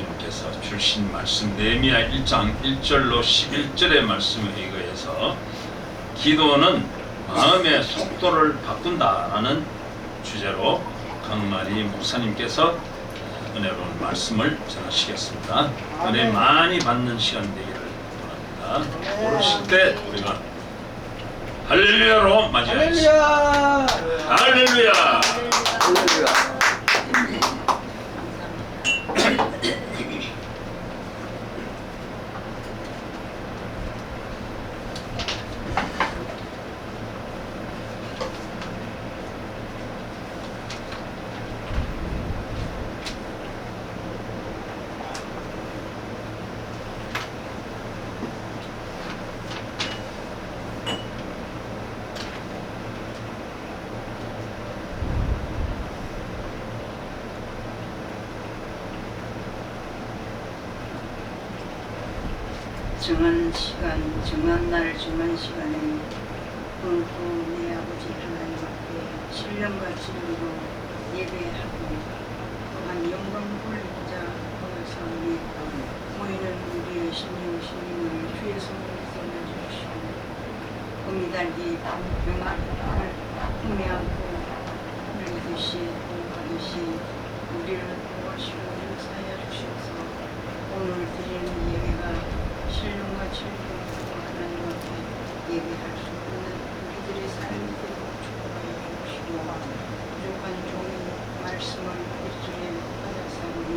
주님께서 주신 말씀 느헤미야 1장 1절로 11절의 말씀에 의거해서 기도는 마음의 속도를 바꾼다라는 주제로 강마리 목사님께서 은혜로운 말씀을 전하시겠습니다. 은혜 많이 받는 시간 되기를 바랍니다. 오르실 때 우리가 할렐루야로 맞이하겠습니다. 할렐루야! 할렐루야. 정한 시간, 정한 날, 정한 시간에 오늘도 내 아버지 하나님 앞에 신령과 진리로 예배하고 또한 영광 돌리고자 오늘서 모이는 우리의 신령을 주의 손으로 써내주시고 금이달기 평안을 품에 안고 누리듯이 공부하듯이 우리를 도와주시고 역사하여 주셔서 오늘 드리는 예배가 신령과 진리로 하나님 앞에 예배할 수 있는 우리들의 삶이 되도록 축복하여 주시고 부족한 종의 말씀을 일주일에 받아사오니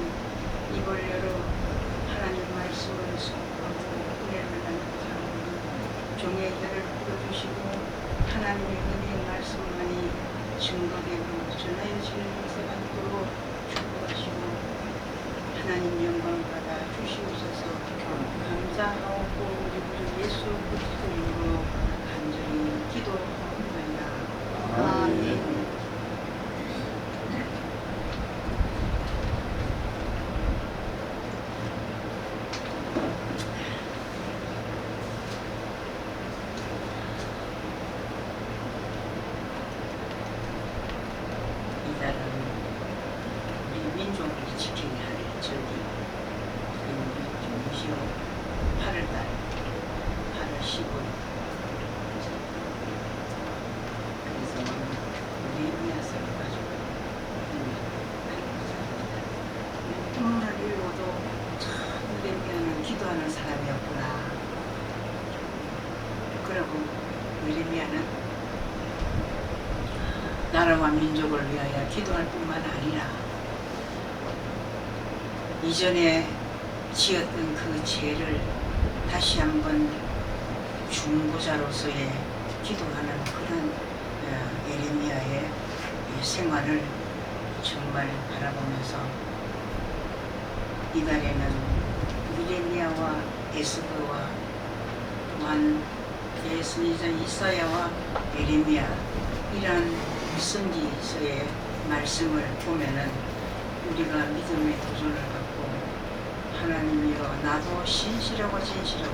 입을 열어 하나님 말씀을 선포하고 은혜를 나누고자 하오니 종의 혀를 풀어주시고 하나님의 은혜의 말씀만이 증거되고 전하여지는 것에 받도록 축복하시고 하나님 영광 받아 주시옵소서. 감사하고 우리 주 예수 그리스도 이름으로 간절히 기도하옵나이다. 아멘. 이달은 우리 민족이 지켜야 할 절기 8월달 8월 15일 그래서 느헤미야서를 가지고 오늘 읽어도 참 느헤미야는 기도하는 사람이었구나. 그리고 느헤미야는 나라와 민족을 위하여 기도할 뿐만 아니라 이전에 지었던 그 죄를 다시 한번 중보자로서의 기도하는 그런 예레미야의 생활을 정말 바라보면서 이달에는 느헤미야와 에스더와 또한 예수니자 이사야와 예레미야 이러한 선지서의 말씀을 보면은 우리가 믿음의 도전을 받고 하나님이여 나도 신실하고 진실하고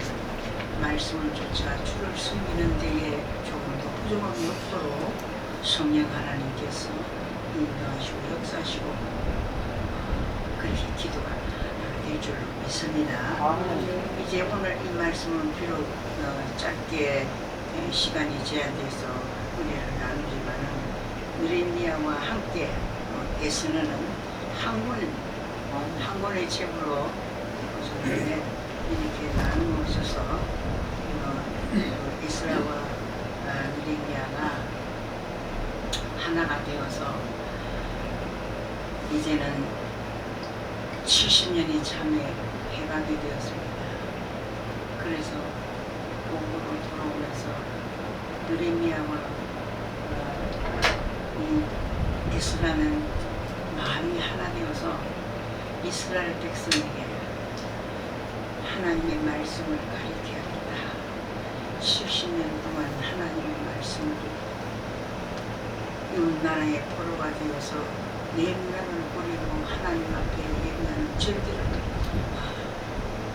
말씀을 쫓아 주를 숨기는 데에 조금 더 부족함이 없도록 성령 하나님께서 인도하시고 역사하시고 그렇게 기도가 될 줄로 믿습니다. 이제 오늘 이 말씀은 비록 짧게 시간이 제한돼서 은혜를 나누지만은 느헤미야와 함께 애쓰는 항원의 책으로 이렇게 나누어 있어서 에스라와 느헤미야가 하나가 되어서 이제는 70년이 참에 해방이 되었습니다. 그래서 고국으로 돌아오면서 느헤미야와 에스라는 마음이 하나 되어서 이스라엘 백성에게 하나님의 말씀을 가르쳐야겠다. 70년 동안 하나님의 말씀을 이웃 나라의 포로가 되어서 내면을 버리고 하나님 앞에 예배하는 절대를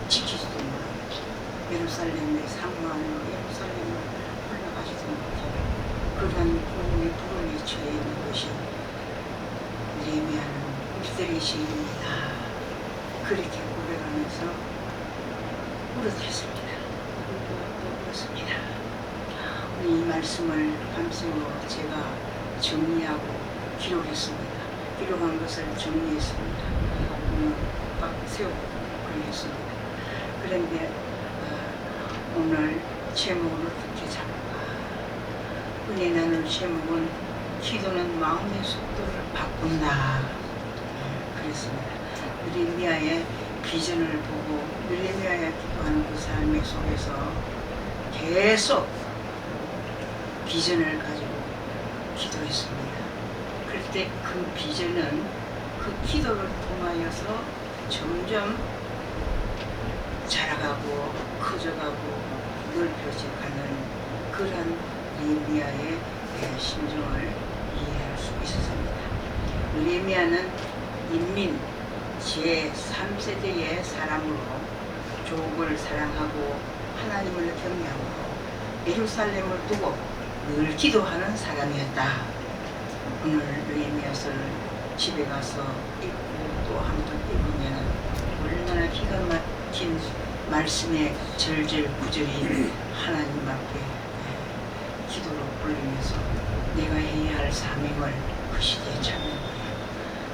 지키지도 못하고 예루살렘에 상고하는 예루살렘을 올라가지도 못하고 그러한 복음의 불운에 처해 있는 것이 느헤미야는 우리들의 시입니다. 그렇게 고백하면서 울었습니다. 울었습니다. 이 말씀을 밤새워 제가 정리하고 기록했습니다. 기록한 것을 정리했습니다. 막 세우고 그랬습니다. 그런데 오늘 제목을 어떻게 잡을까? 은혜 나눌 제목은 기도는 마음의 속도를 바꾼다. 그랬습니다. 느헤미야의 비전을 보고 느헤미야가 기도하는 그 삶의 속에서 계속 비전을 가지고 기도했습니다. 그럴 때 그 비전은 그 기도를 통하여서 점점 자라가고 커져가고 넓혀져가는 그런 느헤미야의 심정을 이해할 수 있었습니다. 느헤미야는 인민 제3세대의 사람으로 조국을 사랑하고 하나님을 경외하고 예루살렘을 두고 늘 기도하는 사람이었다. 오늘 느헤미야서를 집에 가서 읽고 또 한 번 읽으면 얼마나 기가 막힌 말씀의 절절 구절이 하나님 앞에 기도로 올리면서 내가 해야 할 사명을 그 시대에 찾는 거예요.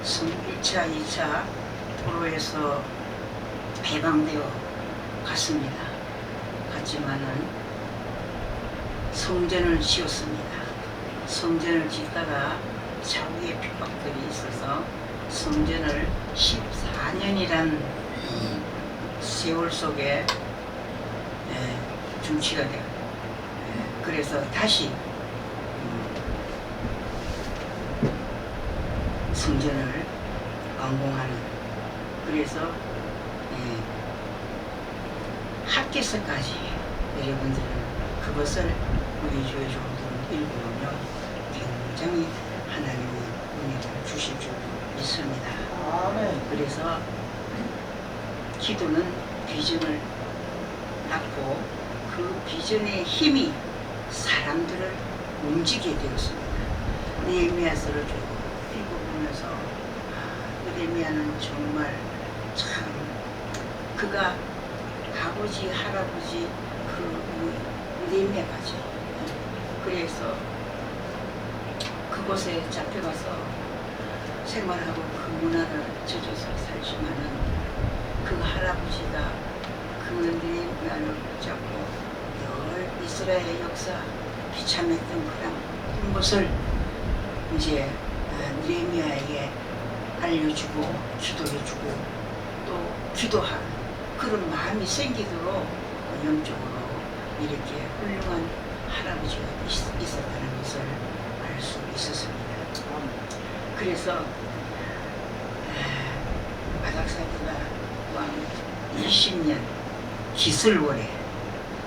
1차, 2차 포로에서 해방되어 갔습니다. 갔지만은 성전을 지었습니다. 성전을 짓다가 좌우의 핍박들이 있어서 성전을 14년이란 세월 속에 중치가 돼요. 그래서 다시 성전을 완공하는, 그래서 학계서까지 여러분들은 그것을 우리 주의 종들은 읽어보면 굉장히 하나님의 은혜를 주실 줄 믿습니다. 그래서 기도는 비전을 낳고 그 비전의 힘이 사람들을 움직이게 되었습니다. 느헤미야서를 읽어보면서 느헤미야는 정말 참 그가 아버지 할아버지 그 느헤미야까지 그래서 그곳에 잡혀가서 생활하고 그 문화를 젖어서 살지만은 그 할아버지가 그 느헤미야를 붙잡고 늘 이스라엘의 역사 비참했던 그런 것을 이제 느헤미야에게 알려주고 기도해주고 또 기도하는 그런 마음이 생기도록 영적으로 이렇게 훌륭한 할아버지가 있었다는 것을 알 수 있었습니다. 그래서 아닥사스다 왕 20년 기슬월에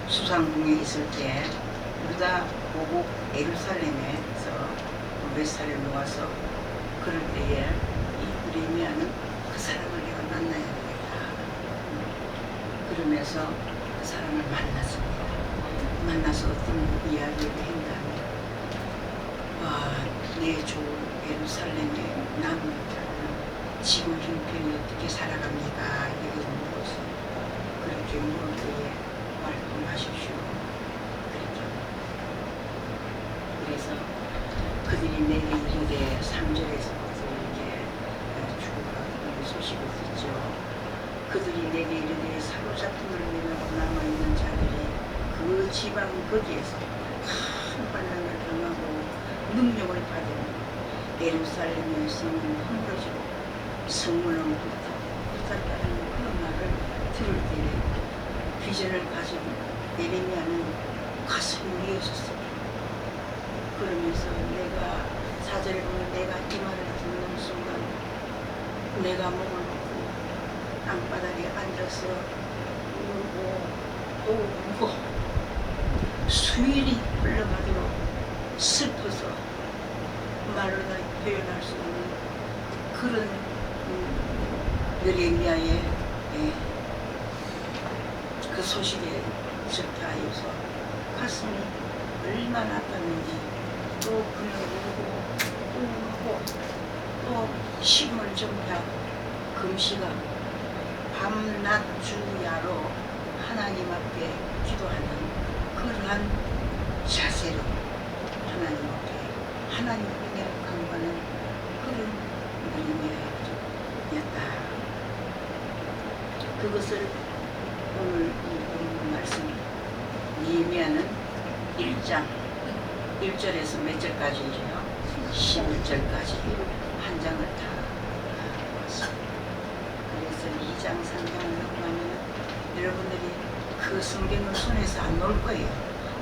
수상궁에 있을 때 유다 고국 예루살렘에서 웨스살렘에 와서 그럴 때에 이 느헤미야는 그 사람을 내가 만나야 되겠다. 그러면서 그 사람을 만났습니다. 만나서 어떤 이야기를 했다면 내 주 예루살렘의 남은 지금 형편이 어떻게 살아갑니까? 이렇게 물어서 그렇게 물을 때에 말씀하십시오. 그래서 그들이 내게 이르되 3절에서부터 이렇게 죽어가는 소식을 듣죠. 그들이 내게 이르되 사로잡힘을 면하고 남아있는 자들이 그 지방 거기에서 큰 환난을 당하고 능력을 받으며 예루살렘의 성은 허물어지고 성문은 붙었다는 그런 말을 들을 때에 비전을 가진 예레미야는 가슴이 위에섰습니다. 그러면서 내가 사절에 보면 내가 이 말을 듣는 순간 내가 목을 놓고 땅바닥에 앉아서 울고 또 울고 수일이 흘러가도록 슬퍼서 말로 다 표현할 수 없는 그런 느헤미야의 그 소식에 접하여서 가슴이 얼마나 아팠는지 또 그냥 울고 또 울고 또 식물 정리하고 금식하고 밤낮 주야로 하나님 앞에 기도하는 그러한 자세로 하나님 앞에 하나님의 은혜를 강구하는 그런 내용이었다. 그것을 오늘 이 말씀 예미야는 1장 1절에서 몇 절까지죠? 11절까지 한 장을 다 봤습니다. 그래서 2장 3장을 넘어가면 여러분들이 그 성경을 손에서 안 놓을 거예요.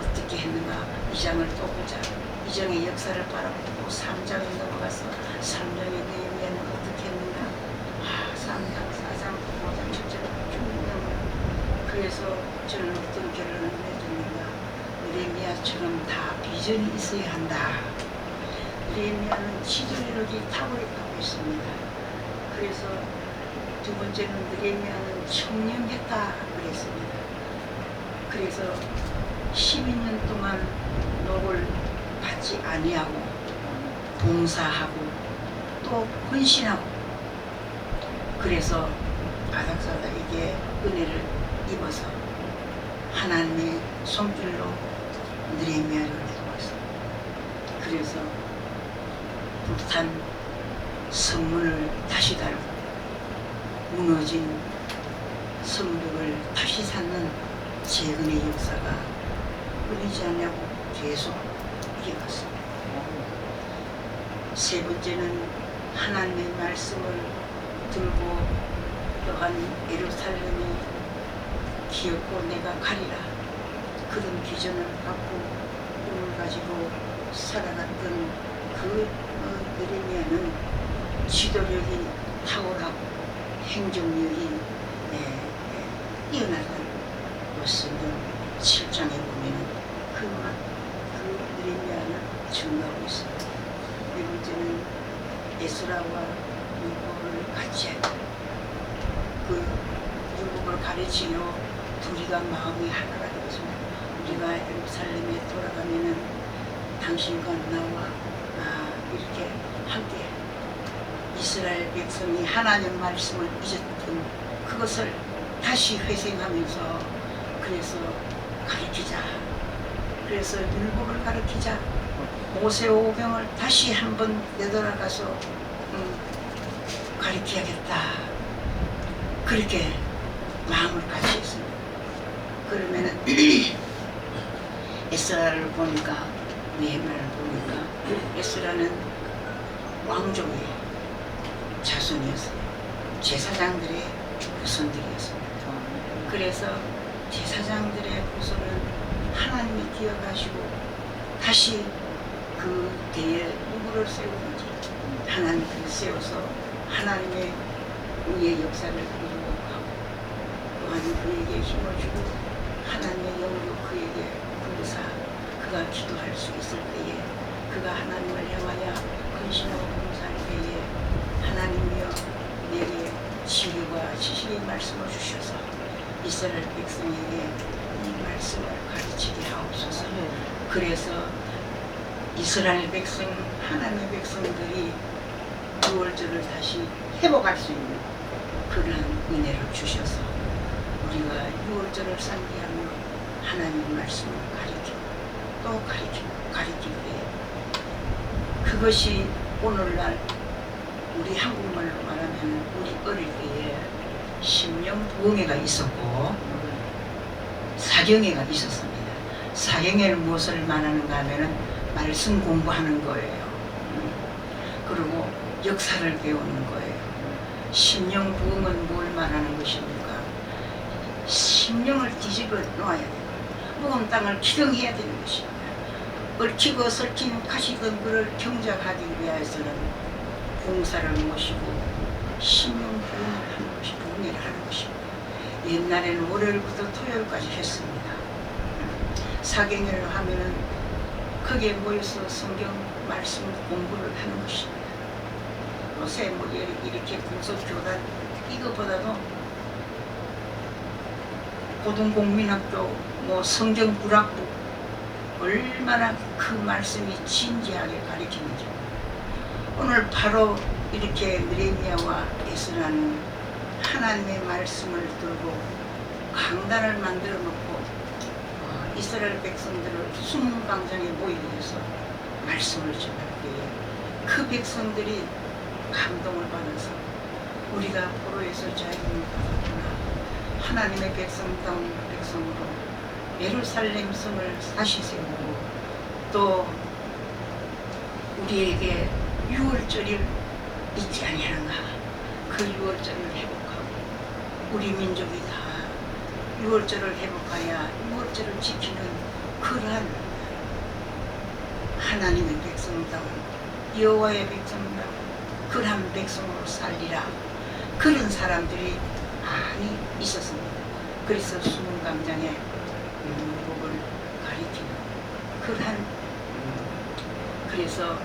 어떻게 했는가? 2장을 또 보자. 2장의 역사를 바라보고 3장에 넘어가서 3장의 내용에는 어떻게 했는가? 3장, 4장, 5장, 7장 쭉 넘어가요. 그래서 저는 어떤 결론을 내드는가? 느헤미야처럼 다 비전이 있어야 한다. 느헤미야는 지도력이 탁월하고 있습니다. 그래서 두 번째는 느헤미야는 청렴했다 그랬습니다. 그래서 12년 동안 녹을 받지 아니하고 봉사하고 또 헌신하고 그래서 아닥사닥에게 은혜를 입어서 하나님의 손길로 느헤미야를 도왔습니다. 그래서 불탄 성문을 다시 달고 무너진 성벽을 다시 쌓는 재건의 역사가 끊이지 않냐고 계속 이어갔습니다. 세 번째는 하나님의 말씀을 들고 또한 예루살렘이 기었고 내가 가리라 그런 비전을 갖고 꿈을 가지고 살아갔던 그 느헤미야는 지도력이 탁월하고 행정력이 뛰어나다는 것을 7장에 보면 그 느헤미야는 증거하고 있습니다. 네 번째는 에스라와 율법을 같이 하고 그 율법을 가르치려 둘이가 마음이 하나가 되었습니다. 우리가 예루살렘에 돌아가면은 당신과 나와 이렇게 함께 이스라엘 백성이 하나님 말씀을 잊었던 그것을 다시 회생하면서 그래서 가르치자. 그래서 율법을 가르치자. 모세오경을 다시 한번 되돌아가서 가르쳐야겠다. 그렇게 마음을 같이 했습니다. 그러면은 에스라를 보니까 느헤미야를 보니까 에스라는 왕족의 자손이었어요. 제사장들의 후손들이었습니다. 그래서 제사장들의 후손은 하나님이 기억하시고 다시 그 대에 누구를 세우든지 하나님을 세워서 하나님의 의의 역사를 이루고 하고 또한 그에게 힘을 주고 하나님의 영으로 그에게 부르사 그가 기도할 수 있을 때에 그가 하나님을 향하여 근신하고 봉사할 때에 하나님이여 내게 지혜와 지식의 말씀을 주셔서 이스라엘 백성에게 이 말씀을 가르치게 하옵소서. 그래서 이스라엘 백성, 하나님의 백성들이 6월절을 다시 회복할 수 있는 그런 은혜를 주셔서 우리가 6월절을 상기하며 하나님의 말씀을 가르치고 또 가르칠 때 그것이 오늘날 우리 한국말로 말하면 우리 어릴 때에 심령부흥회가 있었고 사경회가 있었습니다. 사경회는 무엇을 말하는가 하면은 말씀 공부하는 거예요. 그리고 역사를 배우는 거예요. 심령부흥은 뭘 말하는 것입니까? 심령을 뒤집어 놓아야 돼요. 묵은 땅을 기경해야 되는 것입니다. 얽히고 설킨 가시덤불을 경작하기 위해서는 봉사를 모시고 심령부흥을 하는 것이 부흥회를 하는 것입니다. 옛날에는 월요일부터 토요일까지 했습니다. 사경회를 하면은 거기에 모여서 성경 말씀 공부를 하는 것입니다. 요새 뭐 이렇게 군소교단 이거보다도 고등공민학교 뭐 성경구락부 얼마나 그 말씀이 진지하게 가르치는지 오늘 바로 이렇게 느헤미야와 에스라는 하나님의 말씀을 들고 강단을 만들어 놓고 이스라엘 백성들을 숨은 광장에 모이게 해서 말씀을 전할 때에 그 백성들이 감동을 받아서 우리가 포로에서 자유를 받았구나. 하나님의 백성다운 백성으로 예루살렘 성을 다시 세우고 또 우리에게 유월절을 잊지 아니하는가. 그 유월절을 회복하고 우리 민족이 다 유월절을 회복하여 유월절을 지키는 그러한 하나님의 백성다운 여호와의 백성다운 그러한 백성으로 살리라. 그런 사람들이 많이 있었습니다. 그래서 숨은 광장에 복을 가리키는 그러한 그래서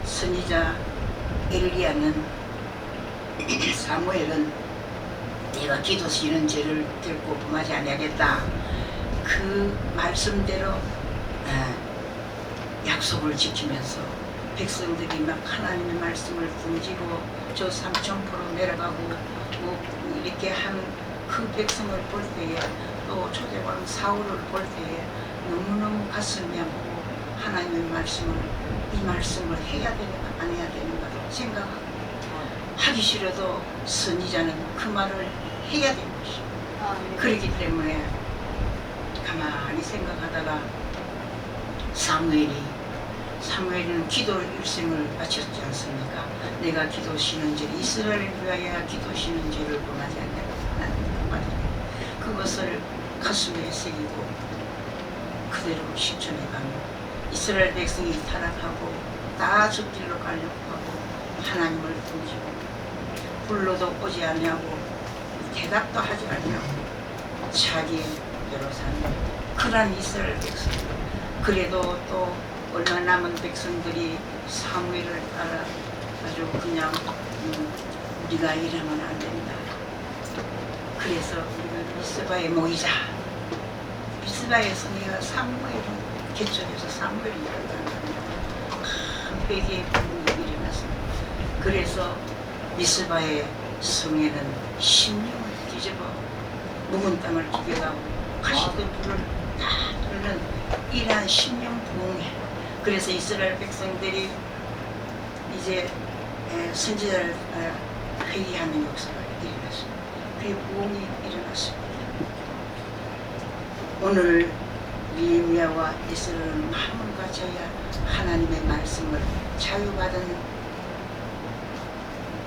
선지자 엘리야는 사무엘은 내가 기도 시는 죄를 결코 범하지 아니하겠다. 그 말씀대로 약속을 지키면서 백성들이 막 하나님의 말씀을 굶지고 저 삼천포로 내려가고 뭐 이렇게 한 그 백성을 볼 때에 또 초대왕 사울을 볼 때에 너무너무 가슴이 아프고 하나님의 말씀을 이 말씀을 해야 되는가 안 해야 되는가도 생각하고 하기 싫어도 선지자는 그 말을 해야 되는 것이죠. 그렇기 때문에 가만히 생각하다가 사무엘은 기도 일생을 바쳤지 않습니까? 내가 기도 쉬는 죄, 이스라엘을 위하여 기도 쉬는 죄를 범하지 않냐고 그것을 가슴에 새기고 그대로 실천해가며 이스라엘 백성이 타락하고 다 적길로 가려고 하고 하나님을 등지고 불러도 오지 않냐고 대답도 하지 않냐고 자기의 대로 사는 그러한 이스라엘 백성. 그래도 또 얼마 남은 백성들이 사무엘을 따라 아주 그냥 우리가 이러면 안 된다. 그래서 우리는 미스바에 모이자. 미스바의 성회가 사무엘을 개척해서 사무엘이 일어나는 큰 회개의 분위기가 일어났습니다. 그래서 미스바의 성회는 심령을 뒤집어 묵은 땅을 기겨가고 가시던 불을 다 뚫는 이러한 심령 부흥회. 그래서 이스라엘 백성들이 이제 선지자를 회개하는 역사가 일어났습니다. 그의 부흥이 일어났습니다. 오늘 느헤미야와 에스라는 마음을 갖춰야 하나님의 말씀을 자유받은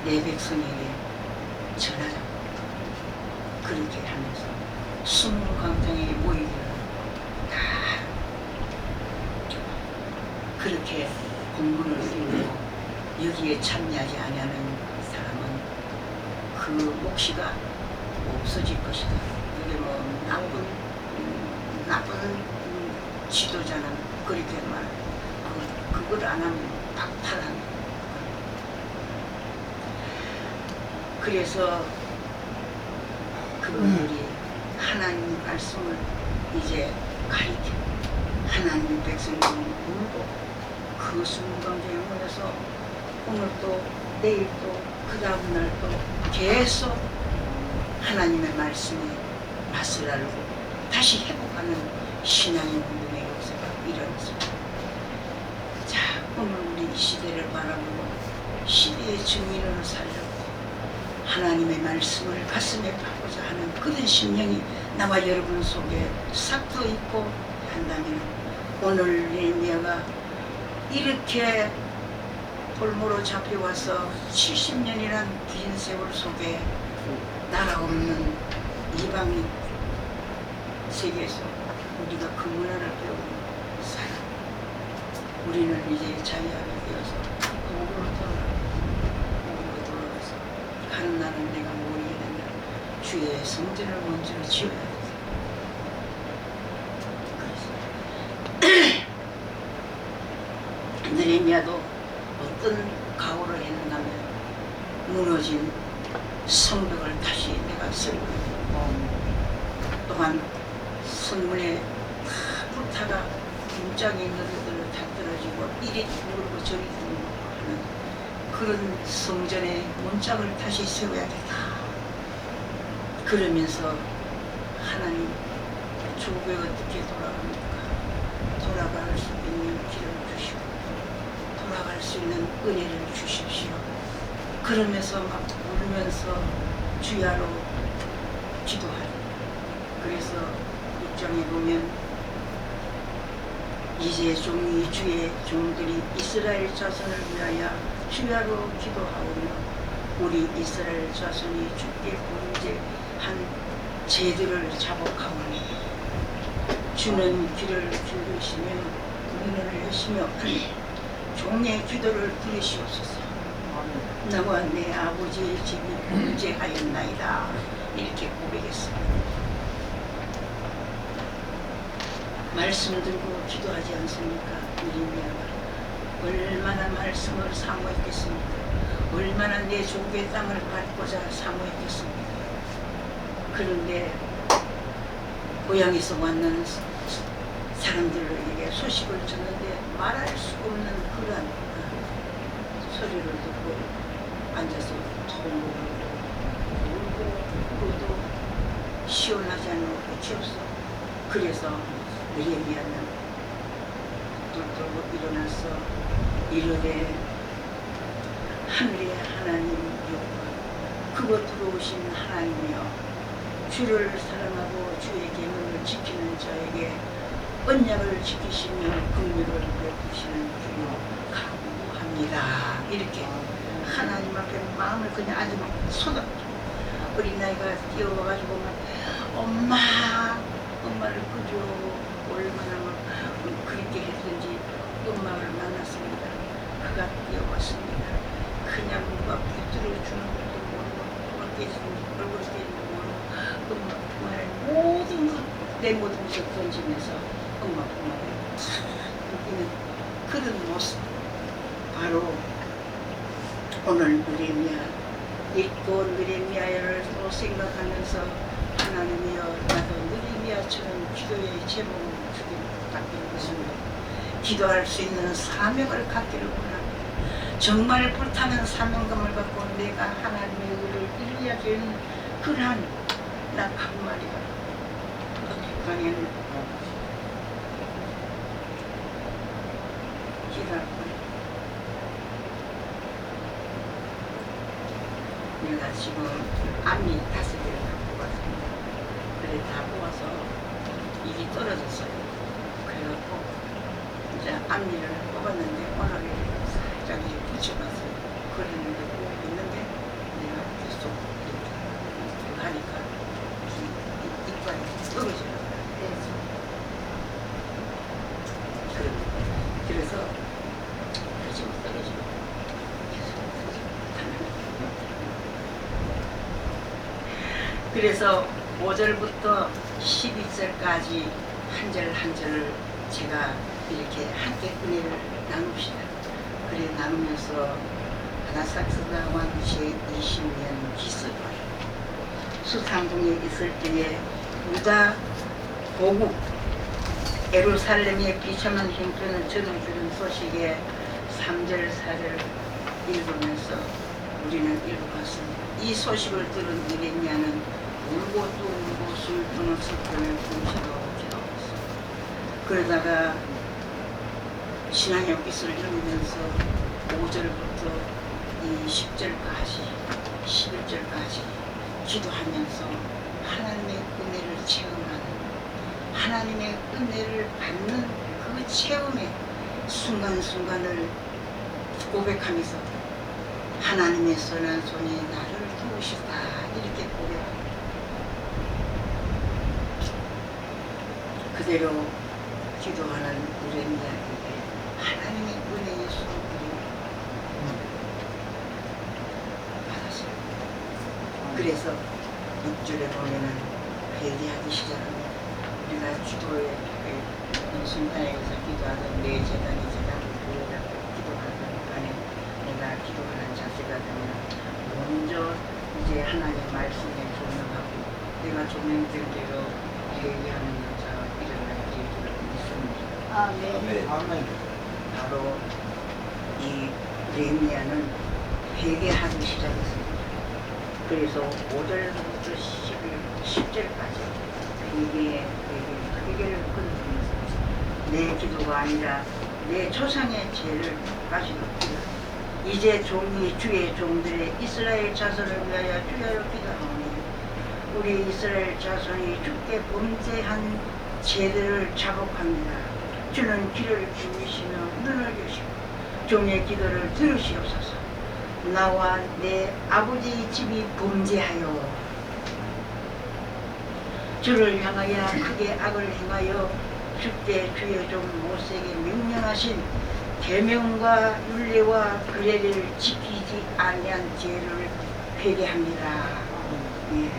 내 백성에게 전하자고 그렇게 하면서 숨은 광장에 모이기를 다 그렇게 공문을 읽고 여기에 참여하지 아니하는 사람은 그 몫이가 없어질 것이다. 이게 뭐 나쁜 지도자는 그렇게 그걸 안 하면 박탈하는. 그래서 그분들이 하나님 말씀을 이제 가리키고 하나님 백성들을 울고 그 순간에 모여서 오늘 또 내일 또 그 다음 날 또 계속 하나님의 말씀에 맛을 알고 다시 회복하는 신앙의 운동의 역사가 일어났습니다. 자, 오늘 우리 이 시대를 바라보고 시대의 증인으로 살려고 하나님의 말씀을 가슴에 받고자 하는 그런 심령이 나와 여러분 속에 싹터 있고 한다면 오늘 느헤미야가 이렇게 볼모로 잡혀와서 70년이란 긴 세월 속에 나라 없는 이방 세계에서 우리가 그 문화를 배우고 살아. 우리는 이제 자유하게 되어서 고국으로 돌아가서 가는 날은 내가 모르게 된다. 주의 성전을 먼저 지어야 돼. 그래서 느헤미야도 어떤 각오를 했는가 하면 무너진 성벽을 다시 내가 세우고 또한 성문에 다 불타가 문짝이 있는 것들을 다 떨어지고 이리 누르고 저리 누르고 하는 그런 성전의 문짝을 다시 세워야겠다. 그러면서 하나님 조국에 어떻게 돌아갑니까? 돌아갈 수 있는 길을 주시고 돌아갈 수 있는 은혜를 주십시오. 그러면서 막 울면서 주야로 기도하리. 그래서 6장에 보면 이제 종이 주의 종들이 이스라엘 자손을 위하여 주야로 기도하오며 우리 이스라엘 자손이 주께 범죄한 죄들을 자복하오니 주는 길을 기르시며 문을 여시며 종의 기도를 들으시옵소서. 나와 내 아버지의 집이 범죄하였나이다. 이렇게 고백했습니다. 말씀 들고 기도하지 않습니까? 예레미야가 얼마나 말씀을 사모했겠습니까? 얼마나 내 조국의 땅을 밟고자 사모했겠습니까? 그런데 고향에서 왔는 사람들에게 소식을 전는데 말할 수 없는 그런 소리를 듣고 앉아서 통곡을 울고 울어도 시원하지 않는 끝이 없어. 그래서 예레미야는 뚫뚫고 일어나서 이르되 하늘의 하나님 여호와 그곳으로 오신 하나님이여 주를 사랑하고 주의 계명을 지키는 자에게 언약을 지키시며 긍휼을 베푸시는 주여 간구합니다. 이렇게 하나님 앞에 마음을 그냥 아주 막 쏟아. 어린아이가 뛰어와가지고 막 엄마를 그저 얼마나 막 그렇게 했든지 엄마를 만났습니다. 그가 뛰어왔습니다. 그냥 막 붙들어주는 것도 모르고 누가 깨지는지 얼굴 깨지는 것도 모르고 엄마 품안에 모든 것 내 모든 것을 던지면서 엄마 품안에 느끼는 그런 모습 바로 오늘 느레미야 읽고 느레미야를 또 생각하면서 하나님이여 나도 느레미야처럼 기도의 제목을 주기를 받기를 것입니다. 기도할 수 있는 사명을 갖기를 원합니다. 정말 불타는 사명감을 갖고 내가 하나님의 의를 이루어야 되는 그러한 나 한 마리가 북한에는 기다렸고 내가 지금 앞니 5개를 다 뽑았습니다. 그래 다 뽑아서 입이 떨어졌어요. 그래갖고 이제 앞니를 뽑았는데 오늘 살짝 이렇게 붙여봤어요. 그랬는데 꼭 있는데 내가 계속 이렇게 하니까 이빨이 떨어지더라고요. 그래서 지금 떨어지고 그래서 5절부터 12절까지 한 절 한 절을 제가 이렇게 함께 은혜를 나눕시다. 그래 나누면서 하나삭스다 왕시 20년 기습을 수상궁에 있을 때에 유다 고국 예루살렘의 비참한 형편을 전해주는 소식에 3절 4절 읽으면서 우리는 읽어봤습니다. 이 소식을 들은 예레미야는 울고 또 울고 슬픔을 슬픔을 금시로 기도했습니다. 그러다가 신앙의 빛을 읽으면서 5절부터 이 10절까지 11절까지 기도하면서 하나님의 은혜를 체험하는 하나님의 은혜를 받는 그 체험의 순간순간을 고백하면서 하나님의 선한 손이 나를 도우셨다 이렇게 고백합니다. 그대로 기도하는 예레미야에게 하나님의 은혜의 손길이 받았어요. 그래서 6절에 보면은 회개하기 시작합니다. 우리가 기도에 순간에서 기도하던 내 재단이 재단을 기도하는 간에 내가 기도하는 자세가 되면 먼저 이제 하나님의 말씀에 조명하고 내가 조명된 대로 회개하는 여자가 일어날 계기를 믿습니다. 아멘. 바로 이 예레미야는 회개하기 시작했습니다. 그래서 5절부터 10절까지 회개를 끊으면서 내 기도가 아니라 내 조상의 죄를 가지고 이제 종이 주의 종들의 이스라엘 자손을 위하여 주여로 기도하오니 우리 이스라엘 자손이 주께 범죄한 죄들을 자복합니다. 주는 귀를 기울이시며 눈을 여시고 종의 기도를 들으시옵소서. 나와 내 아버지 집이 범죄하여 주를 향하여 크게 악을 행하여 주께 주의 종 모세에게 명령하신 계명과 율례와 규례를 지키지 아니한 죄를 회개합니다. 예.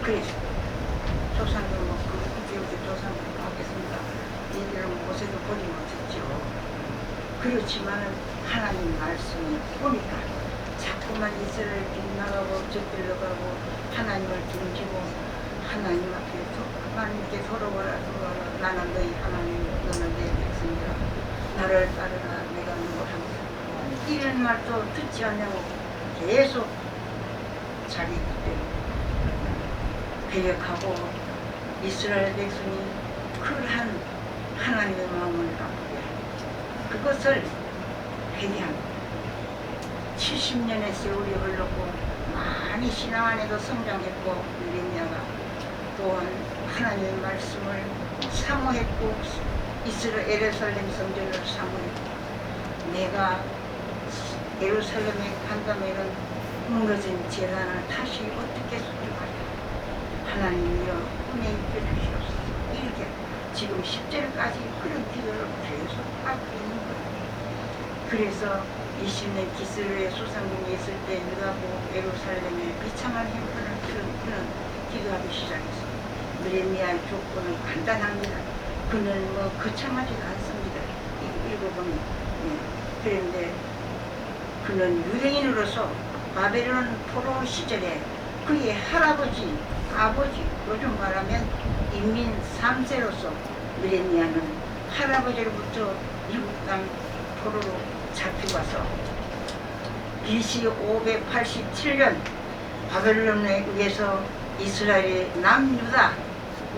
그래서 조상들 우리 조상들 하겠습니다. 얘들은 모세도 보지 못했죠. 그렇지만은 하나님 말씀을 보니까 자꾸만 이스라엘 빗나가고 저길로 가고 하나님을 등지고 하나님 앞에 하나님께 돌아와라 나는 너희 하나님 너는 내 백성이라 나를 따르라 내가 너를 합니다. 이런 말도 듣지 않냐고 계속 자기 배역하고 이스라엘 백성이 그러한 하나님의 마음을 아프게 그것을 회개합니다. 70년의 세월이 흘렀고 많이 신앙 안에도 성장했고 느리냐가 또한 하나님의 말씀을 사모했고 이스라엘 예루살렘 성전을 사모했고 내가 예루살렘에 간다면은 무너진 재단을 다시 어떻게 수축하랴 하나님이여 은혜 입혀 주시옵소서. 이렇게 지금 10절까지 그런 기도를 계속 하고 있는 거예요. 그래서 20년 기스루의 수상궁에 있을 때 유다고 예루살렘에 비참한 형편을 그는 기도하기 시작했습니다. 느헤미야의 조건은 간단합니다. 그는 거창하지도 않습니다. 읽어보면 그런데 그는 유대인으로서 바벨론 포로 시절에 그의 할아버지, 아버지, 요즘 말하면 인민 3세로서 느헤미야는 할아버지로부터 미국 땅 포로로 잡혀가서 BC 587년 바벨론에 의해서 이스라엘의 남유다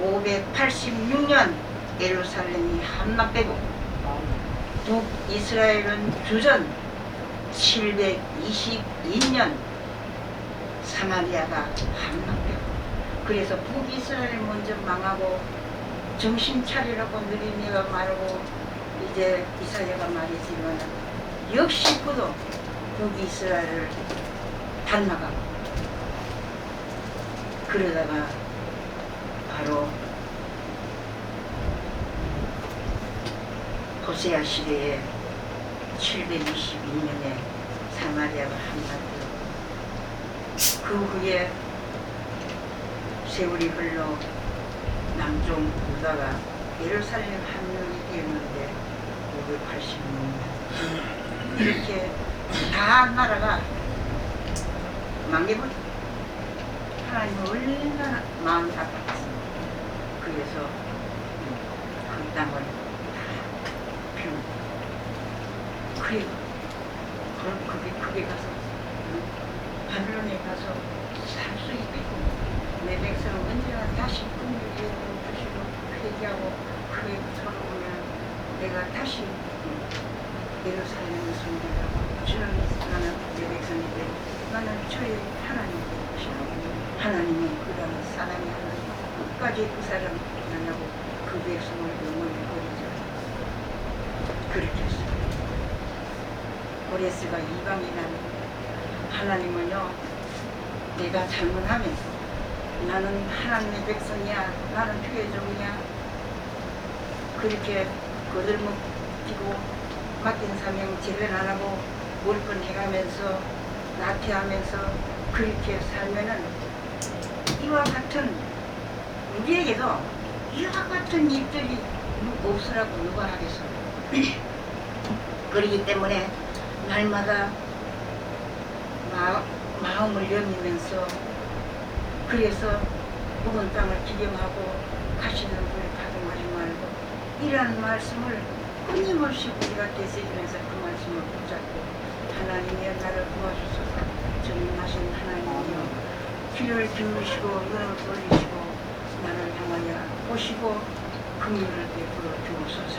586년 예루살렘이 함락되고 북이스라엘은 주전 722년 사마리아가 함락되고 그래서 북이스라엘 먼저 망하고 정신 차리라고 느헤미야가 말하고 이제 이사야가 말했지만 역시 그도 북이스라엘을 닮아가고 그러다가 바로 호세아 시대에 722년에 사마리아가 함락되고 그 후에 세월이 흘러 남쪽 유다가 예루살렘 함락이 되었는데 586년 이렇게 다 나라가 망해버렸어요. 하나님은 얼마나 마음이 아팠습니다. 그래서 그 땅을 다 비우고 그래 그럼 그게 가서 바벨론에 가서 살 수 있겠고 내 백성은 언제나 다시 긍휼히 주시고 회개하고 그게 서러우면 내가 다시 예루살렘을 섬기라고 주는 나는 내 백성인데 나는 주의 하나님께 하나님이 그런 사랑의 하나님 끝까지 그 사람 만나고 그 백성을 영원히 버리자 그렇게 했어요. 고레스가 이방인한 하나님은요 내가 잘못하면 나는 하나님의 백성이야 나는 주의 종이야 그렇게 거들먹히고 맡긴 사명 제대로 안 하고 몰건 해가면서 나태하면서 그렇게 살면은 이와 같은 우리에게도 이와 같은 일들이 없으라고 누가 하겠어요. 그렇기 때문에 날마다 마음을 여미면서 그래서 묵은 땅을 기경하고 가시는 불에 가동하지 말고 이러한 말씀을 끊임없이 우리가 되새기면서 그 말씀을 붙잡고 하나님이여 나를 도와주소서 귀를 기울이시고 눈을 돌리시고 나를 향하여 오시고 긍휼을 베풀어 주옵소서.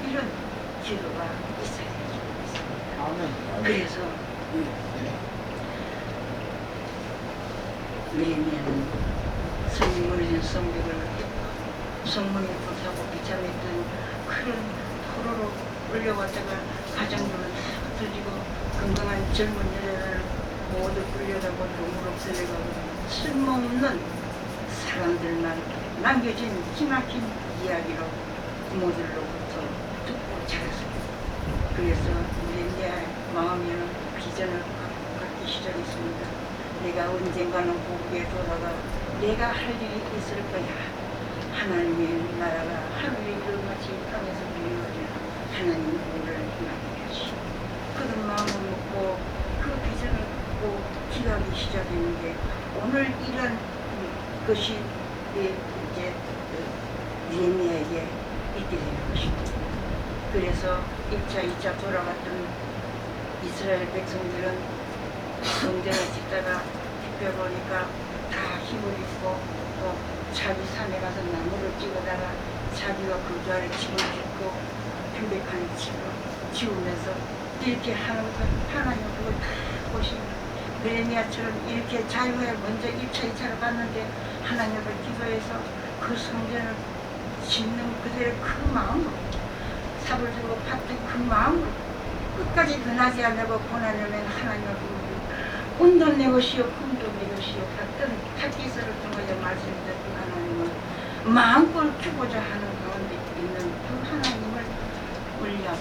이런 기도가 있어야 되겠습니다. 아멘. 그래서 느헤미야는 성이 무너진 성벽을 성문에 불타고 비참했던 큰 포로로 끌려왔다가 가정들은 다 터지고 건강한 젊은 여자를 모두 끌려가고 동으로 끌려가고 쓸모없는 사람들만 남겨진 기막힌 이야기로 부모들로부터 듣고 자랐습니다. 그래서 느헤미야의 마음에는 비전을 갖기 시작했습니다. 내가 언젠가는 고국에 돌아가 내가 할 일이 있을 거야. 하나님의 나라가 하늘의 이름같이 땅에서 이루어지는 하나님의 우리를 행하게 하시오. 그런 마음을 먹고 그 비전을 갖고 기도하기 시작했는데 오늘 이런 것이 이제 느헤미야에게 있게 되는 것입니다. 그래서 1차, 2차 돌아갔던 이스라엘 백성들은 성전을 짓다가 펴보니까 다 힘을 잃고 또 자기 산에 가서 나무를 찍어다가 자기가 거주할 집을 짓고 편백한 집을 지으면서 이렇게 하는 것 하나님 그걸 다 보시고 느헤미야처럼 이렇게 자유에 먼저 1차, 2차를 갔는데 하나님을 기도해서 그 성전을 짓는 그대로 그 마음으로 삽을 들고 팠던 그 마음으로 끝까지 변하지 않으려고 고난하면 하나님을 부르고 운도 내 것이요 금도 내 것이요 같은 탁기서를 통하여 말씀드렸던 하나님을 마음껏 주고자 하는 가운데 있는 그 하나님을 올리하고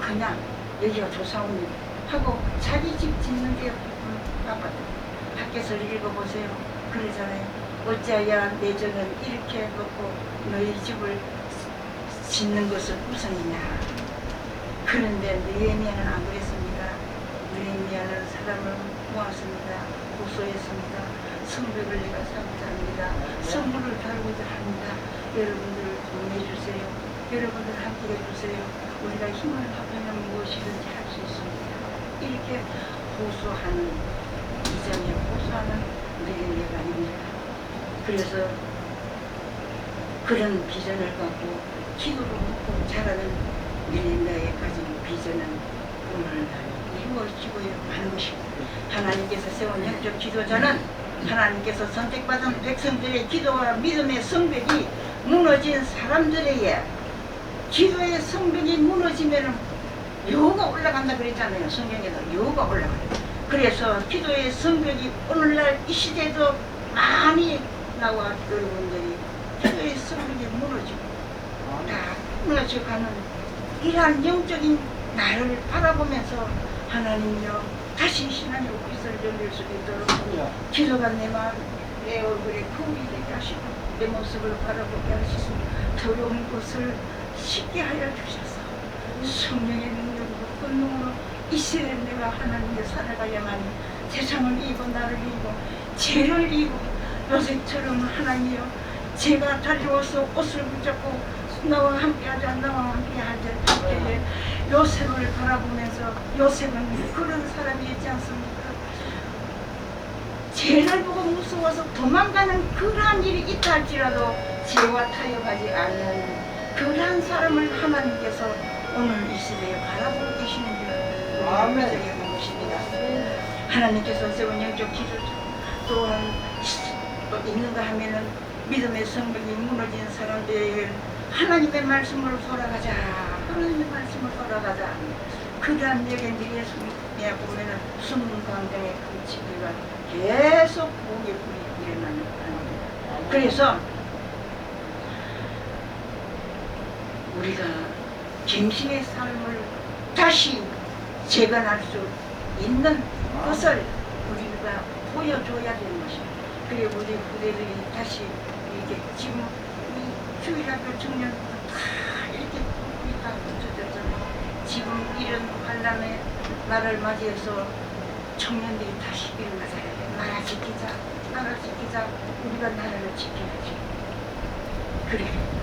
그냥 여기가 조사오니 하고 자기 집 짓는 게 바빴다. 밖에서 읽어보세요. 그러잖아요. 어찌하여 내 전은 이렇게 놓고 너희 집을 짓는 것을 우선이냐. 그런데 느헤미야는 안 그랬습니다. 느헤미야는 사람을 모았습니다. 고소했습니다. 성벽을 내가 쌓고자 합니다. 성문을 달고자 합니다. 여러분들 도움해주세요. 여러분들 함께 해주세요. 우리가 힘을 합하면 무엇이든지 할 수 있습니다. 이렇게 호소하는 이전에 호소하는 느헤미야가 아닙니다. 그래서 그런 비전을 갖고 기도로 먹고 자라는 느헤미야의 가진 비전은 오늘날 이루어지고 하는 것입니다. 하나님께서 세운 영적 지도자는 하나님께서 선택받은 백성들의 기도와 믿음의 성벽이 무너진 사람들에게 기도의 성벽이 무너지면 여호가 올라간다 그랬잖아요. 성경에도 여호가 올라가요. 그래서 기도의 성벽이 오늘날 이 시대에도 많이 나와 여러분들이 기도의 성벽이 무너지고 다 무너져가는 이러한 영적인 나를 바라보면서 하나님요 다시 신앙의 옷깃을 열릴 수 있도록 기도가 내 마음 내 얼굴에 품이 되게 하시고 내 모습을 바라보게 하시고 더러운 것을 쉽게 하여 주셔서 성령의 능력으로 권능으로 이 시대에 내가 하나님께 살아가야만 세상을 이기고 나를 이기고 죄를 이기고 요셉처럼 하나님이여 제가 달려와서 옷을 붙잡고 나와 함께하자 나와 함께하자 요셉을 바라보면서 요셉은 그런 사람이었지 않습니까? 죄를 보고 무서워서 도망가는 그러한 일이 있다 할지라도 죄와 타협하지 않는 그러한 사람을 하나님께서 오늘 이 시대에 바라보고 계시는 줄 믿어야 것입니다. 하나님께서 세운 영적 기도자 또는 또 있는가 하면은 믿음의 성벽이 무너진 사람들에게 하나님의 말씀으로 돌아가자. 하나님의 말씀으로 돌아가자. 그러한 얘기에 예수님에 보면은 숨은 광장의 그 지배가 계속 목에 불이 일어나는 겁니다. 그래서 우리가 갱신의 삶을 다시 재건할 수 있는 것을 우리가 보여줘야 되는 것입니다. 그래 우리 부대들이 다시 이렇게 지금 이 주일학교 청년 다 이렇게 우리 다 붙여졌잖아요. 지금 이런 환란의 날을 맞이해서 청년들이 다시 일어나자. 나라 지키자. 나라 지키자. 우리가 나라를 지켜야지. 그렇게.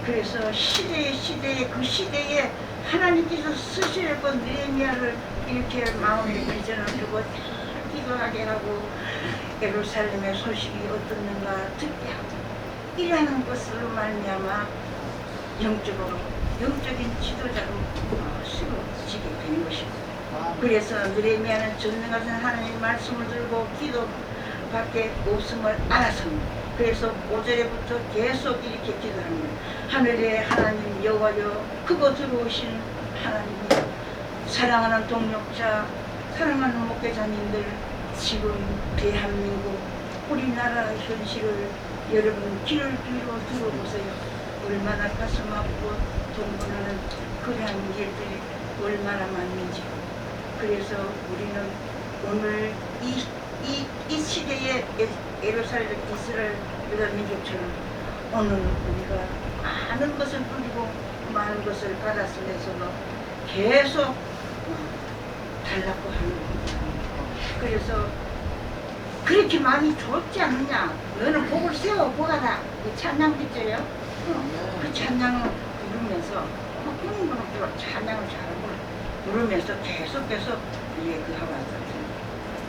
그래서 시대에 그 시대에 하나님께서 쓰실 건 느헤미야를 이렇게 마음에 비전을 두고 기도하게 하고 예루살렘의 소식이 어떻는가 듣게 하고 이라는 것으로 말미암아 영적인 지도자로 쓰러지게 된 것이고 그래서 느헤미야는 전능하신 하나님의 말씀을 들고 기도밖에 없음을 알았습니다. 그래서 5절에부터 계속 이렇게 기도합니다. 하늘의 하나님 여호와여 크고 들어오신 하나님 사랑하는 동력자 사랑하는 목회자님들 지금 대한민국 우리나라 현실을 여러분 귀를 기울여 들어보세요. 얼마나 가슴 아프고 동분하는 그러한 일들이 얼마나 많은지. 그래서 우리는 오늘 이 시대의 예루살렘 이스라엘 유다 민족처럼 오늘 우리가 많은 것을 누리고 많은 것을 받았으면서도 계속 달라고 하는 겁니다. 그래서 그렇게 많이 줬지 않느냐? 너는 복을 세워 보아라. 그 찬양 듣죠요? 그 찬양을 부르면서 그분으로 찬양을 잘하고 부르면서 계속해서 그 하고 왔었습니다.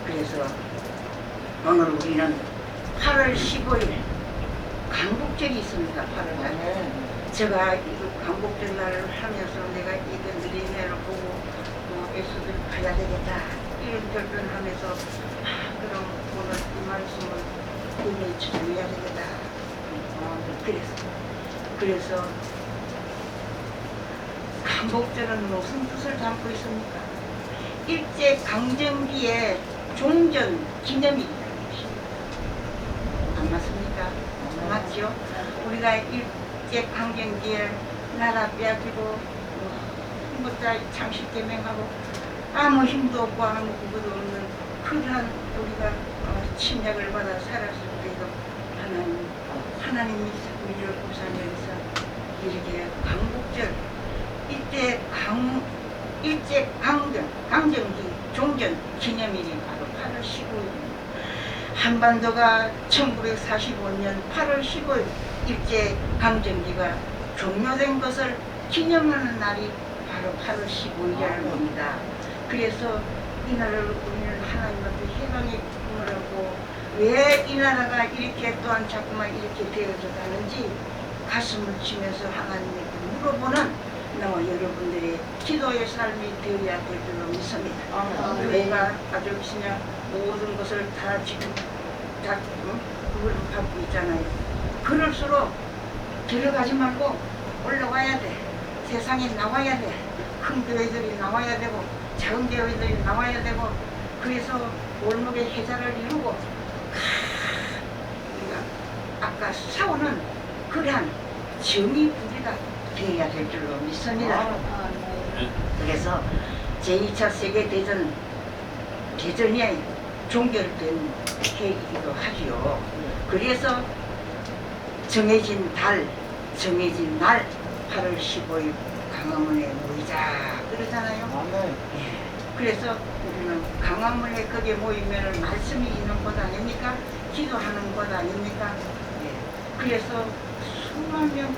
그래서 오늘 우리는 8월 15일 강복절이 있습니다. 8월 날. 제가 이 강복절 날을 하면서 내가 이런 느헤미야를 보고 예수들 가야 되겠다 이런 결정을 하면서 그럼 오늘 이 말씀을 꿈에 주장해야 되겠다. 그래서 강복절은 무슨 뜻을 담고 있습니까? 일제 강점기의 종전 기념일이라는 것입니다. 안 맞습니까? 맞죠? 우리가 일제 강점기에 나라 빼앗기고 힘보다 장식개명하고 아무 힘도 없고 아무 구구도 없는 그러한 우리가 침략을 받아 살았을 때도 하나님이 우리를 구산해서 이렇게 강복절 이때 일제 강점기 종전 기념일이 바로 8월 15일입니다. 한반도가 1945년 8월 15일 일제 강점기가 종료된 것을 기념하는 날이 바로 8월 15일이라는 겁니다. 그래서 이 나라를 우리는 하나님 앞에 해방의 꿈을 하고 왜 이 나라가 이렇게 또한 자꾸만 이렇게 되어져 가는지 가슴을 치면서 하나님께 물어보는 나와 여러분들의 기도의 삶이 되어야 될 줄로 믿습니다. 내가 아주 그냥 모든 것을 다 지금 다 그걸 갖고 있잖아요. 그럴수록 들어가지 말고 올라와야 돼. 세상에 나와야 돼. 큰 교회들이 나와야 되고 작은 교회들이 나와야 되고 그래서 골목의 해자를 이루고 우리가 아까 싸우는 그러한 정의부리가 되어야 될 줄로 믿습니다. 그래서 제2차 세계대전이 종결된 계기이기도 하지요. 그래서 정해진 날 8월 15일 강화문에 모이자 그러잖아요. 예. 그래서 우리는 강화문에 거기에 모이면 말씀이 있는 곳 아닙니까? 기도하는 곳 아닙니까? 예. 그래서 수만 명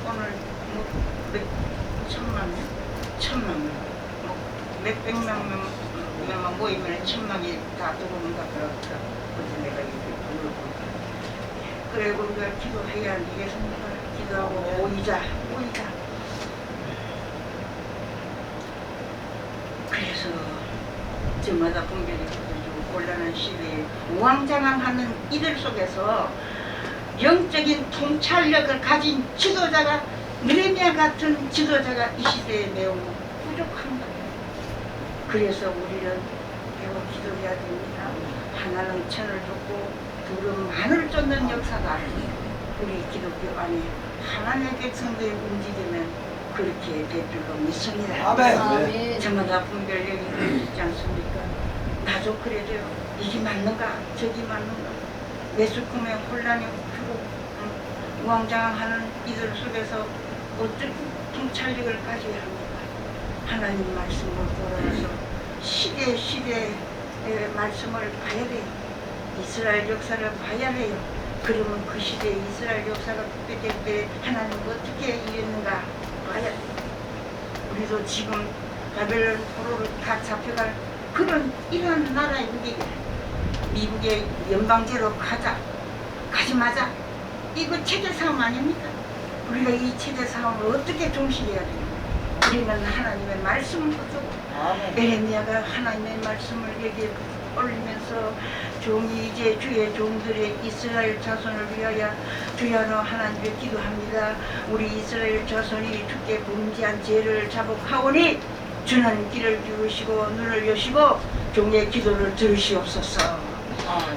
오늘 천만 명 몇백만 명만 모이면 천만이 다 들어오는가 그렇더라. 어제 내가 이렇게 불러보니까 그래 우리가 기도해야 되겠습니까? 기도하고 모이자. 그래서 저마다 분별이 곤란한 시대에 우왕좌왕하는 이들 속에서 영적인 통찰력을 가진 지도자가 느헤미야 같은 지도자가 이 시대에 매우 부족한 거예요. 그래서 우리는 배워 기도해야 됩니다. 하나는 천을 줬고 둘은 만을 쫓는 역사가 우리 기독교 안에 하나님의 백성들이 움직이면 그렇게 될 줄로 믿습니다. 아멘. 저마다 분별력이 있지 않습니까? 나도 그래도요. 이게 맞는가? 저기 맞는가? 매수꿈에 혼란이 오고 우왕좌왕하는 이들 속에서 어떻게 통찰력을 가져야 합니까? 하나님 말씀을 돌아와서 시대의 말씀을 봐야 돼요. 이스라엘 역사를 봐야 해요. 그러면 그 시대에 이스라엘 역사가 그때 때 하나님 어떻게 이랬는가 봐야 돼요. 우리도 지금 바벨론 포로로 다 잡혀갈 그런 이런 나라의 무게가 미국의 연방제로 가지 마자. 이거 체제 싸움 아닙니까? 우리가 이 체제 싸움을 어떻게 종식해야 되는가? 우리는 하나님의 말씀을 붙들고 에레미야가 하나님의 말씀을 여기에 올리면서 종이 이제 주의 종들의 이스라엘 자손을 위하여 주여로 하나님께 기도합니다. 우리 이스라엘 자손이 주께 범죄한 죄를 자복하오니 주는 귀를 기울이시고 눈을 여시고 종의 기도를 들으시옵소서.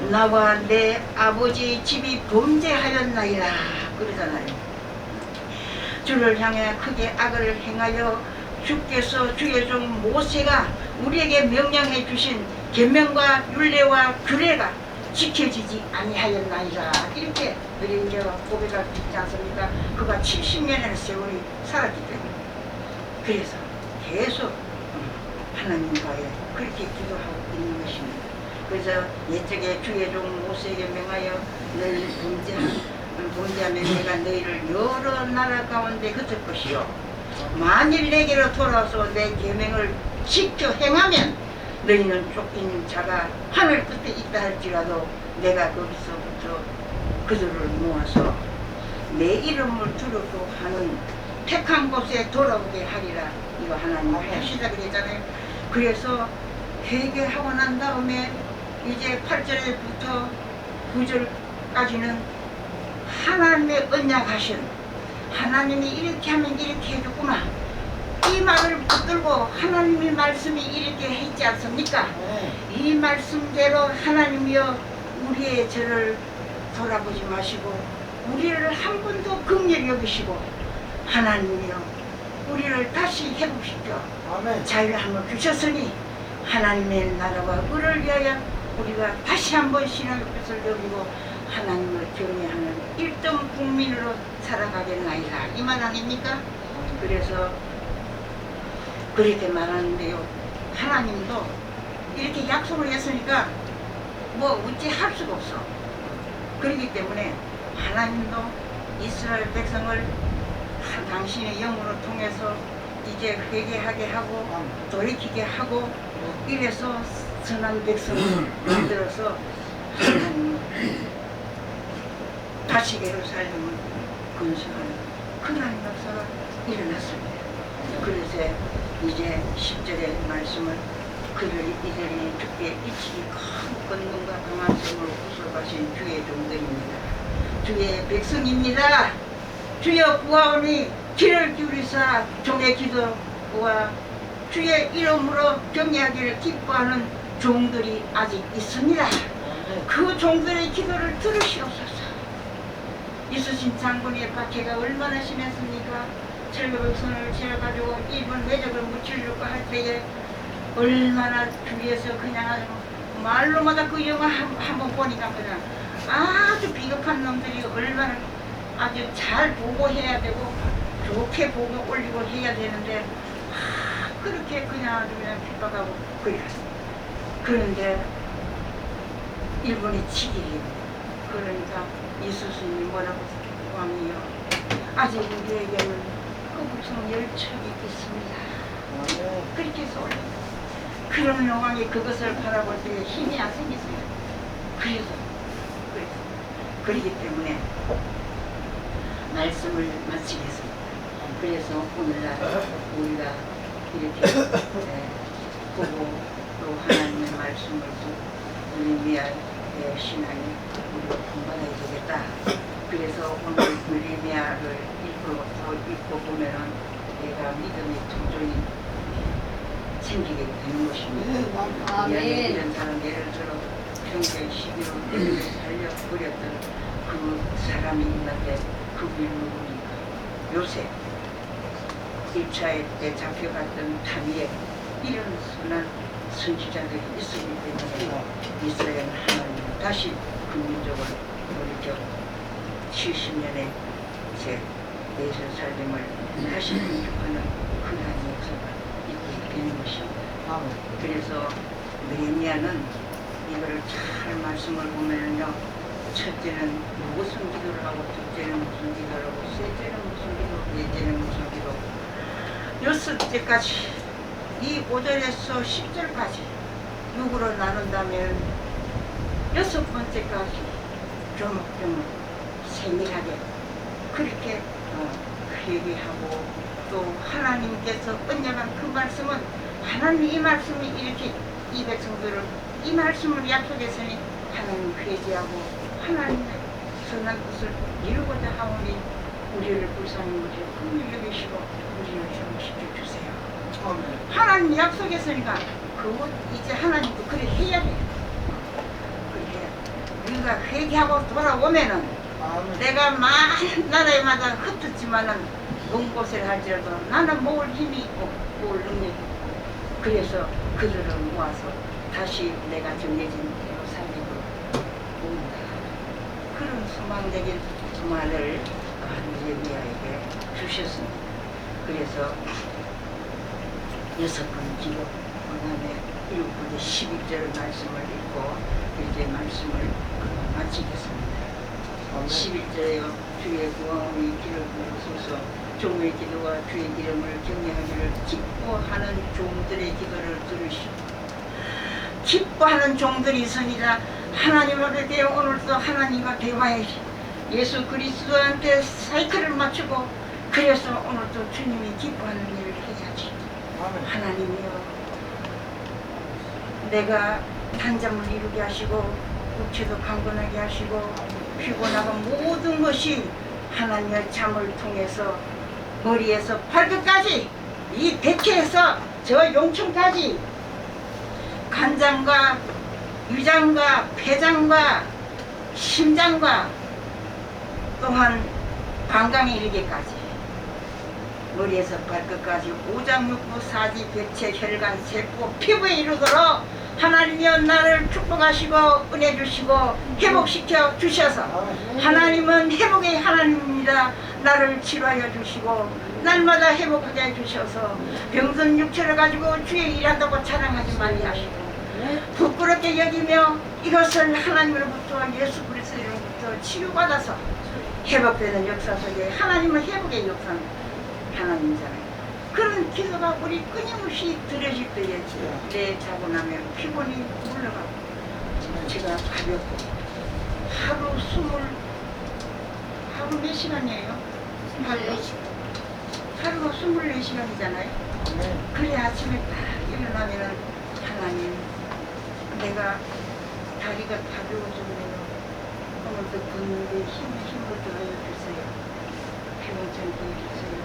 나와 내 아버지 집이 범죄하였나이다 그러잖아요. 주를 향해 크게 악을 행하여 주께서 주의 종 모세가 우리에게 명령해 주신 계명과 율례와 규례가 지켜지지 아니하였나이다. 이렇게 에레미야가 고백할 수 있지 않습니까? 그가 70년의 세월이 살았기 때문에. 그래서 계속 하나님과의 그렇게 기도하고 있는 것입니다. 그래서 옛적에 주의 종 모세에게 명하여 너희 범죄하면 내가 너희를 여러 나라 가운데 흩을 것이요 만일 내게로 돌아와서 내 계명을 지켜 행하면 너희는 쫓긴 자가 하늘 끝에 있다 할지라도 내가 거기서부터 그들을 모아서 내 이름을 두르고 하는 택한 곳에 돌아오게 하리라. 이거 하나님 하시다 그랬잖아요. 그래서 회개하고 난 다음에 이제 8절부터 9절까지는 하나님의 언약하신 하나님이 이렇게 하면 이렇게 해줬구나. 이 말을 붙들고 하나님의 말씀이 이렇게 했지 않습니까? 이 말씀대로 하나님이여 우리의 죄를 돌아보지 마시고 우리를 한 번 더 긍휼히 여기시고 하나님이여 우리를 다시 회복시켜 자유함을 주셨으니 하나님의 나라와 의를 위하여 우리가 다시 한번 신앙의 뜻을 여기고 하나님을 경외하는 1등 국민으로 살아가겠나이다. 이 말 아닙니까? 그래서 그렇게 말하는데요. 하나님도 이렇게 약속을 했으니까 뭐 어찌 할 수가 없어. 그렇기 때문에 하나님도 이스라엘 백성을 당신의 영으로 통해서 이제 회개하게 하고 돌이키게 하고 이래서 선한 백성을 만들어서 하나님을 다시 예루살렘을 건설하는 그러한 역사가 일어났습니다. 그래서 이제 10절의 말씀을 이들이 주께 이치기 큰 권능과 강한 성으로 구속하신 주의 종들입니다. 주의 백성입니다. 주여 구하오니 귀를 기울이사 종의 기도와 주의 이름으로 경외하기를 기뻐하는 종들이 아직 있습니다. 그 종들의 기도를 들으시옵소서. 이수신 장군의 박해가 얼마나 심했습니까? 철거백선을 지어가지고 일본 내적을 무찌르려고 할 때에 얼마나 주위에서 그냥 아주 말로마다 그 영화 한번 보니까 그냥 아주 비겁한 놈들이 얼마나 아주 잘 보고해야 되고 좋게 보고 올리고 해야 되는데 그렇게 그냥 아주 그냥 핍박하고 그랬어. 그런데 일본이 치기리 그러니까 이수신이 뭐라고 왕이요 아직 우리에게는 거북성 열척이 있습니다. 그렇게 해서 올렸어요. 그런 왕이 그것을 바라볼 때 힘이 안 생겼어요. 그래서 그렇기 때문에 말씀을 마치겠습니다. 그래서 오늘날 우리가 이렇게 보고 또 하나님의 말씀을 또 에레미야의 신앙이 우리가 공부해야 되겠다. 그래서 오늘 에레미야를 읽고 보면은 내가 믿음의 도전이 생기게 되는 것입니다. 이런 사람 예를 들어 평생 11월 때문에 살려버렸던 그 사람이 있는데 그분이 누구니까 요셉 1차에 때 잡혀갔던 다니엘 이런 선한 선지자들이 있었기 때문에 이스라엘 하나님은 다시 그 민족을 돌이켜 70년의 제 예루살렘을 다시 건축하는 그러한 역사가 있게 되는 것입니다. 그래서 에레미야는 이거를 잘 말씀을 보면요, 첫째는 무슨 기도를 하고, 둘째는 무슨 기도를 하고, 셋째는 무슨 기도, 넷째는 무슨 기도, 여섯째까지 이 5절에서 10절까지 6으로 나눈다면 6번째까지 조목조목 세밀하게 그렇게 회개하고 또 하나님께서 언약한 그 말씀은 하나님 이 말씀이 이렇게 이 백성들을 이 말씀을 약속했으니 하나님 회개하고 하나님의 선한 뜻을 이루고자 하오니 우리를 불쌍히 우리를 긍휼히 여기시고 우리를 정시켜 주세요. 하나님 약속했으니까 그것 이제 하나님도 그래 해야 돼. 그래 우리가 회개하고 돌아오면은 내가 많은 나라에마다 흩었지만은 먼 곳에 할지라도 나는 모을 힘이 있고 모을 능력이 있고 그래서 그들을 모아서 다시 내가 정해진 대로 살리고 모은다. 그런 소망적인 말을 예레미야에게 주셨습니다. 그래서 6번 기록 그다음에 1부터 11절 말씀을 읽고 이제 말씀을 마치겠습니다. 11절에요. 주의 구원이 길을 부르소서 종의 기도와 주의 이름을 경외하기를 기뻐하는 종들의 기도를 들으시고 기뻐하는 종들이 있으니라. 하나님 앞에 오늘도 하나님과 대화해 예수 그리스도한테 사이클을 맞추고 그래서 오늘도 주님이 기뻐하는 일을 해야지. 하나님이여 내가 단잠을 이루게 하시고 육체도 강건하게 하시고 피곤하고 모든 것이 하나님의 잠을 통해서 머리에서 발끝까지 이 백해에서 저 용천까지 간장과 위장과 폐장과 심장과 또한 방광에 이르기까지 머리에서 발끝까지 오장육부 사지 백체 혈관 세포 피부에 이르도록 하나님이여 나를 축복하시고 은혜 주시고 회복시켜 주셔서 하나님은 회복의 하나님입니다. 나를 치료하여 주시고 날마다 회복하게 해 주셔서 병든 육체를 가지고 주의 일한다고 자랑하지 말게 하시고 부끄럽게 여기며 이것을 하나님으로부터 예수 그리스도로부터 치유받아서 회복되는 역사 속에 하나님은 회복의 역사는 하나님이잖아요. 그런 기도가 우리 끊임없이 드려질 때에 내 자고 나면 피곤이 물러가고 제가 가볍고 하루 몇 시간이에요? 하루가 24시간이잖아요. 그래 아침에 딱 일어나면은 하나님 내가 다리가 가벼워졌네요. 오늘도 걷는데 힘을 더하여 주세요. 피곤찮게 해주세요.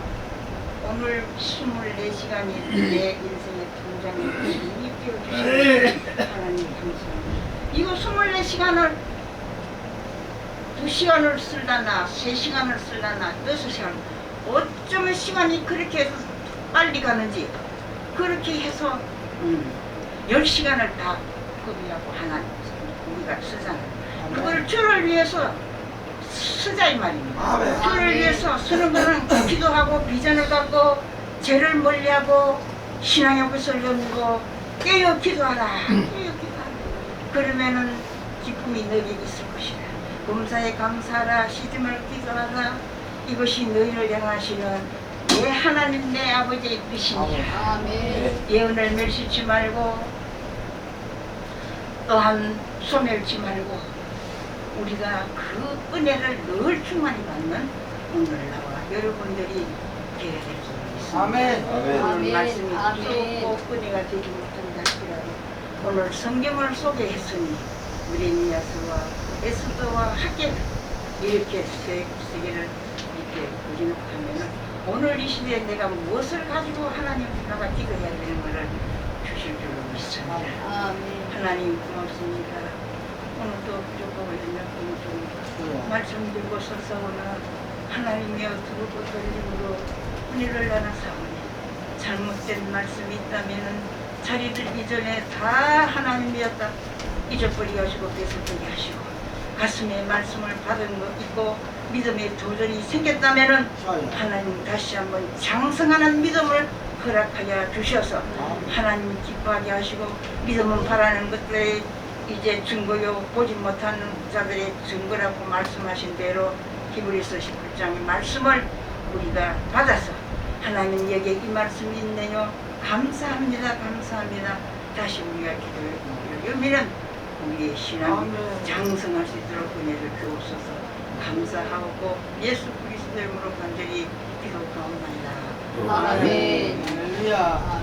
오늘 24시간이 내 인생의 통장에 힘이 되어주시고 하나님 감사합니다. 이거 24시간을 2시간을 쓸라나 3시간을 쓸라나 6시간 어쩌면 시간이 그렇게 해서 빨리 가는지 그렇게 해서 10시간을 다 허비하고 하나님 우리가 쓰잖아요. 그걸 주를 위해서 쓰자 이 말입니다. 주를 위해서 쓰는 거는 기도하고 비전을 갖고 죄를 멀리하고 신앙의 것을 연고 깨어 기도하라. 깨어 기도하라. 그러면은 기쁨이 너에게 있을 것이다. 범사에 감사하라. 시즘을 기도하라. 이것이 너희를 향하시는 내 하나님 내 아버지의 뜻이니라. 예언을 멸시치 말고 또한 소멸치 말고 우리가 그 은혜를 늘 충만히 받는 오늘날과 여러분들이 되어야 될 수 있습니다. 오늘 말씀이 쭉 은혜가 되지 못한다 할지라도 오늘 성경을 소개했으니 우레미야서와 에스더와 학계 이렇게 세 개를 이렇게 그려놓고 하면은 오늘 이 시대에 내가 무엇을 가지고 하나님 나가 기도해야 되는 것을 주실 줄로 믿습니다. 하나님 고맙습니다. 오늘도 부족하고 좀 말씀드리고 설사오나 하나님이여 두고 돌림으로 은혜를 나눠 사오니 잘못된 말씀이 있다면은 자리들 이전에 다 하나님이었다 잊어버리게 하시고 뺏어버리게 하시고 가슴에 말씀을 받은 것 있고 믿음의 도전이 생겼다면은 하나님 다시 한번 장성하는 믿음을 허락하여 주셔서 하나님 기뻐하게 하시고 믿음은 바라는 것들에 이제 증거요 보지 못하는 자들의 증거라고 말씀하신 대로 히브리서 19장의 말씀을 우리가 받아서 하나님 여기에 이 말씀이 있네요. 감사합니다. 감사합니다. 다시 우리가 기도를 여기는 우리의 신앙이 아멘. 장성할 수 있도록 은혜를 주옵소서. 감사하고 예수 그리스도 이름으로 간절히 기도하옵나이다. 아멘. 할렐루야.